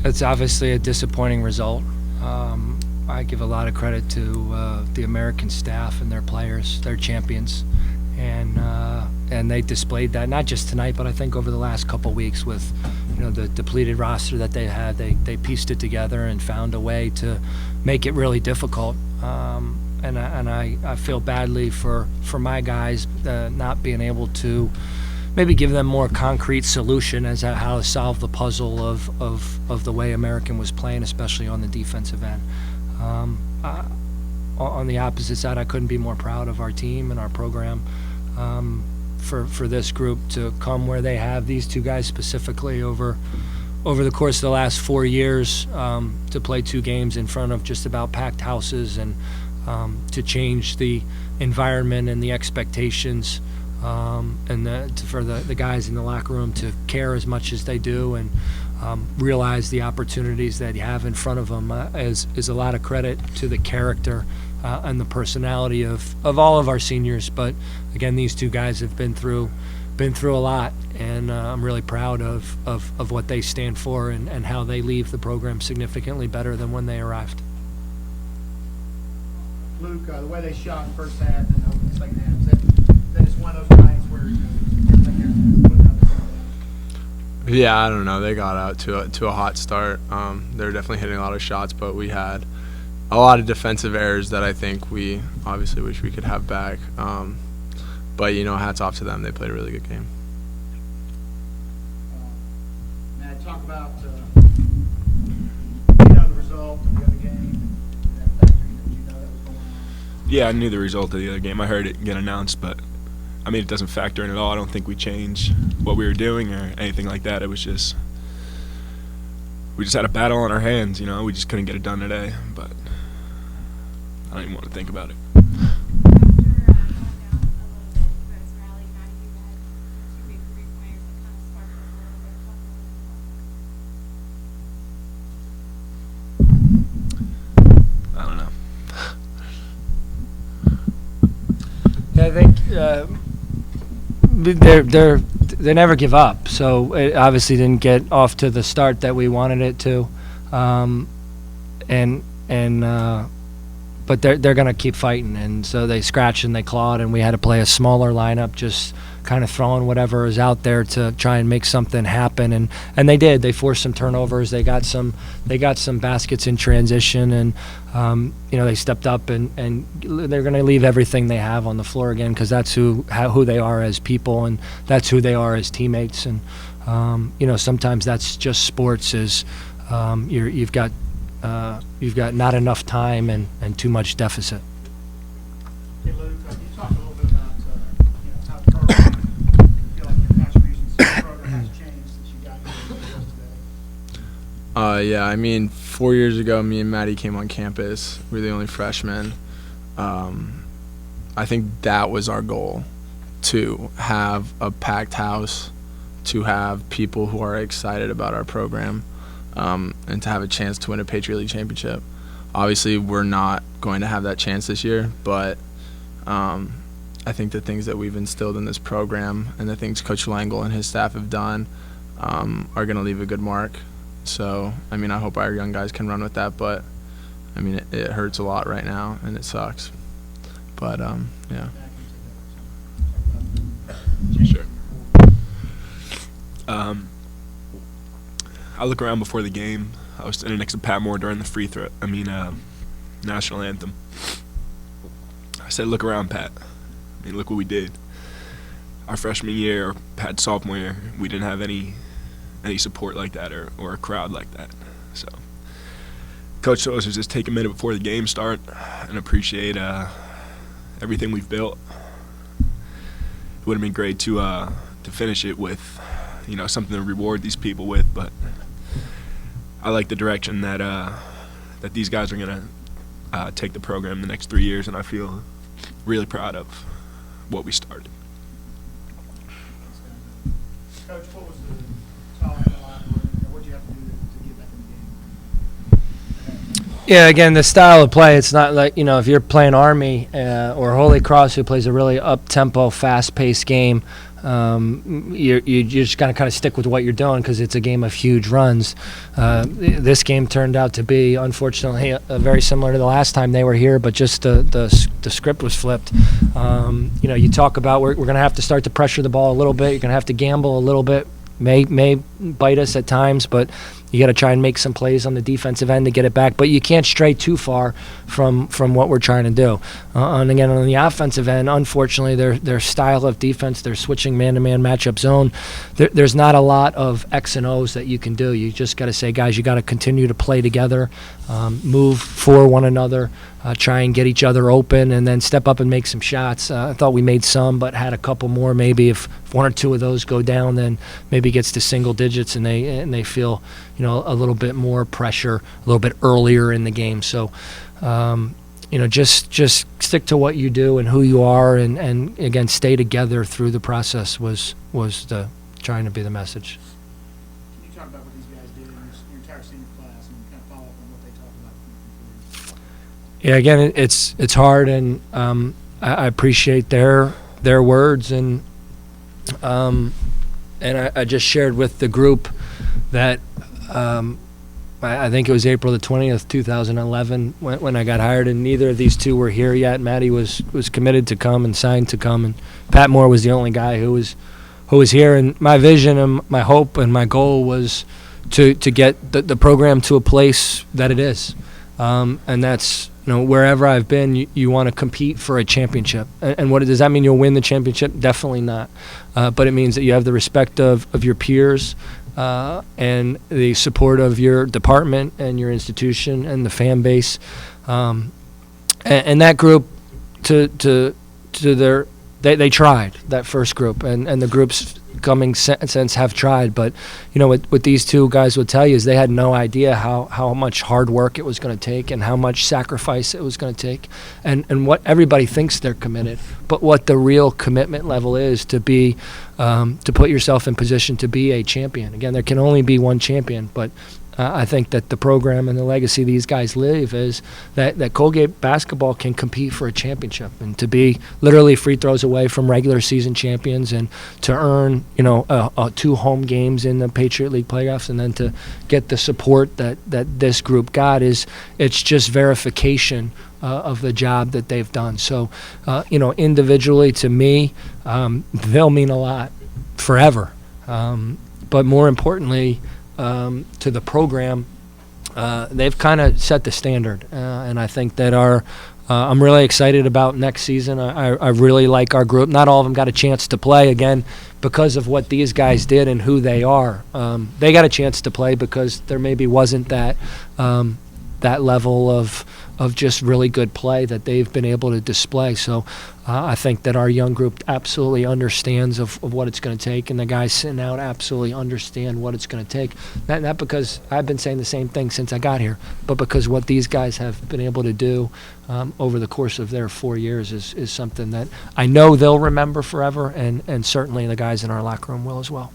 It's obviously a disappointing result. I give a lot of credit to the American staff and their players. They're champions, and they displayed that not just tonight, but I think over the last couple weeks with the depleted roster that they had. They pieced it together and found a way to make it really difficult. And I feel badly for my guys not being able to maybe give them more concrete solution as to how to solve the puzzle of the way American was playing, especially on the defensive end. On the opposite side, I couldn't be more proud of our team and our program for this group to come where they have, these two guys specifically, over the course of the last 4 years, to play 2 games in front of just about packed houses and to change the environment and the expectations, and for the guys in the locker room to care as much as they do and realize the opportunities that you have in front of them is a lot of credit to the character and the personality of all of our seniors. But again, these two guys have been through a lot, and I'm really proud of what they stand for and how they leave the program significantly better than when they arrived. Luke, the way they shot in the first half and open the second half, is that just one of those nights where everything put another down? Yeah, I don't know. They got out to a hot start. They were definitely hitting a lot of shots, but we had a lot of defensive errors that I think we obviously wish we could have back. But, hats off to them. They played a really good game. Matt, talk about the result of the other game. That factor, that was going on. Yeah, I knew the result of the other game. I heard it get announced, but it doesn't factor in at all. I don't think we changed what we were doing or anything like that. It was just we just had a battle on our hands. We just couldn't get it done today. But I don't even want to think about it. I don't know. Yeah, I think they never give up. So it obviously didn't get off to the start that we wanted it to, but they're going to keep fighting, and so they scratched and they clawed, and we had to play a smaller lineup, just kind of throwing whatever is out there to try and make something happen, and they did. They forced some turnovers. They got some baskets in transition, and they stepped up, and they're going to leave everything they have on the floor again, because that's who they are as people, and that's who they are as teammates. And sometimes that's just sports. You've got not enough time and too much deficit. Hey, Luke, you talked a little bit about how the program, you feel like your contributions to the program has changed since you got here today. 4 years ago, me and Maddie came on campus. We were the only freshmen. I think that was our goal, to have a packed house, to have people who are excited about our program, and to have a chance to win a Patriot League championship. Obviously, we're not going to have that chance this year, but I think the things that we've instilled in this program and the things Coach Langle and his staff have done are going to leave a good mark. So, I hope our young guys can run with that, but, it hurts a lot right now, and it sucks. But, yeah. Sure. I look around before the game. I was standing next to Pat Moore during the national anthem. I said, "Look around, Pat. Look what we did. Our freshman year, or Pat's sophomore year, we didn't have any support like that or a crowd like that." So, Coach told us to just take a minute before the game start and appreciate everything we've built. It would have been great to finish it with, something to reward these people with, but I like the direction that these guys are going to take the program the next 3 years, and I feel really proud of what we started. Coach, what was the talk in the locker room? What did you have to do to get back in the game? Yeah, again, the style of play, it's not like, if you're playing Army or Holy Cross, who plays a really up-tempo, fast-paced game, you just got to kind of stick with what you're doing because it's a game of huge runs. This game turned out to be, unfortunately, very similar to the last time they were here, but just the script was flipped. You talk about we're going to have to start to pressure the ball a little bit. You're going to have to gamble a little bit. May bite us at times, but you got to try and make some plays on the defensive end to get it back. But you can't stray too far from what we're trying to do. And again, on the offensive end, unfortunately, their style of defense, they're switching man-to-man matchup zone. There's not a lot of X and O's that you can do. You just got to say, guys, you got to continue to play together, move for one another, try and get each other open, and then step up and make some shots. I thought we made some, but had a couple more. Maybe if one or two of those go down, then maybe it gets to single digits, and they feel a little bit more pressure a little bit earlier in the game. So just stick to what you do and who you are, and again, stay together through the process was the trying to be the message. Can you talk about what these guys did in your entire senior class and kind of follow up on what they talked about? Yeah, again, it's hard, and I appreciate their words, and I just shared with the group that I think it was April the 20th, 2011, when I got hired, and neither of these two were here yet. Maddie was committed to come and signed to come, and Pat Moore was the only guy who was here. And my vision and my hope and my goal was to get the program to a place that it is, and that's wherever I've been, you want to compete for a championship. And what does that mean? You'll win the championship? Definitely not. But it means that you have the respect of your peers, and the support of your department and your institution and the fan base, and that group they tried that first group, and the groups coming since have tried, but what these two guys would tell you is they had no idea how much hard work it was going to take and how much sacrifice it was going to take, and what everybody thinks they're committed, but what the real commitment level is to be to put yourself in position to be a champion. Again, there can only be one champion, but I think that the program and the legacy these guys live is that Colgate basketball can compete for a championship, and to be literally free throws away from regular season champions, and to earn 2 home games in the Patriot League playoffs, and then to get the support that this group got it's just verification of the job that they've done. So individually to me, they'll mean a lot forever, but more importantly, to the program, they've kind of set the standard, and I think that I'm really excited about next season. I really like our group. Not all of them got a chance to play, again, because of what these guys did and who they are. They got a chance to play because there maybe wasn't that level of just really good play that they've been able to display. So I think that our young group absolutely understands of what it's going to take, and the guys sitting out absolutely understand what it's going to take. Not because I've been saying the same thing since I got here, but because what these guys have been able to do over the course of their 4 years is something that I know they'll remember forever, and certainly the guys in our locker room will as well.